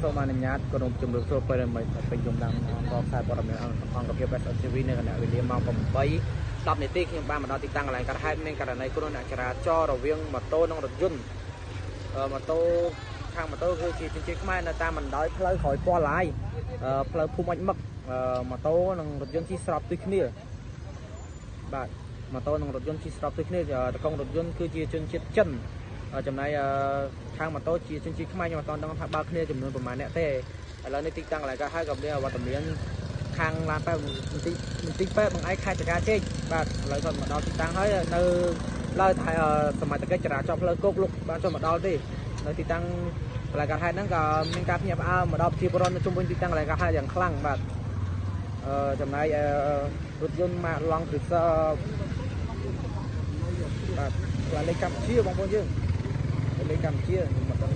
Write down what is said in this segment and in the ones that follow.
សូមអនុញ្ញាតក្រុមជំរុញចូលពេលមិនពេញយំដាំអង្គខ្សែព័ត៌មានអង្គភាព STV នៅគណៈវេលាម៉ោង8:10 នាទីខ្ញុំបានមកដល់ទីតាំងកន្លែងកើតហេតុមានករណីគ្រោះអ្នកចរាចរណ៍រវាងម៉ូតូនិងរថយន្តម៉ូតូខាងម៉ូតូគឺជាជញ្ជាំងខ្មែរនៅតាមបណ្ដោយផ្លូវក្រោយពណ៌ឡាយផ្លូវភូមិអុចមឹកម៉ូតូនិងរថយន្តជិះស្របទិសគ្នាបាទម៉ូតូនិងរថយន្តជិះស្របទិសគ្នាតកងរថយន្តគឺជាជនជាតិចិនចំណែកខាងម៉ូតូជាជនជាតិខ្មែរខ្ញុំអត់ដឹងថាបើគ្នាចំនួនប្រមាណអ្នកទេឥឡូវនេះទីតាំងកន្លែងកើតហេតុក៏មានវត្តមានខាងឡានប៉ែមន្ទីពេទ្យបង្អែកខេត្តចកាចេកបាទឥឡូវគាត់មកដល់ទីតាំងហើយនៅឡើយតែសមត្ថកិច្ចចរាចរណ៍ផ្លូវគោកលោកបានចូលមកដល់ទេនៅទីតាំងកន្លែងកើតហេតុហ្នឹងក៏មានការភ្ញាក់ផ្អើលមកដល់ប្រជាពលរដ្ឋនៅជុំវិញទីតាំងកន្លែងកើតហេតុយ៉ាងខ្លាំងបាទចំណែករថយន្តម៉ាកឡង់គ្រីសបាទលេខកម្ពុជាបងប្អូនយើងលេខកម្ពុជាខ្ញុំមកដល់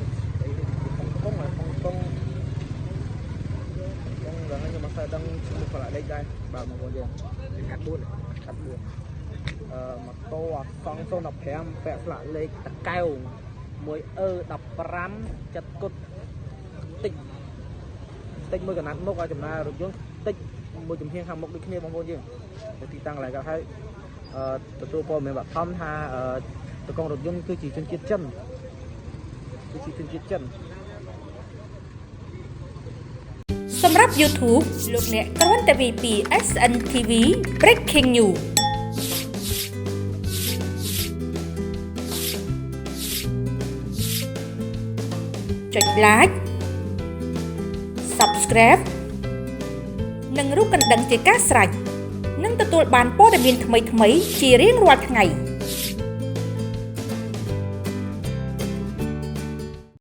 កំពុងដល់ខ្ញុំមកស្ដាយដឹងឈ្មោះផ្លាកលេខដែរបាទបងប្អូនយើងកាត់4ម៉ូតូអាសង់015ពាក់ផ្លាកលេខតកែវ 1E15 ចិត្តគុតតិចមួយកណាត់មុខឲ្យចំណាយរថយន្តតិចមួយចំហៀងខាងមុខដូចគ្នាបងប្អូនយើងទៅទីតាំងកន្លែងកើតហើយទទួលព័ត៌មានបឋមថាតកងរថយន្តគឺជាជនជាតិចិនសម្រាប់ YouTube លោកអ្នកគ្រាន់តែវាយពី SNTV Breaking News ចុច Like Subscribe និងរូបកណ្ដឹងជាការស្រេចនឹងទទួលបានព័ត៌មានថ្មីៗជារៀងរាល់ថ្ងៃ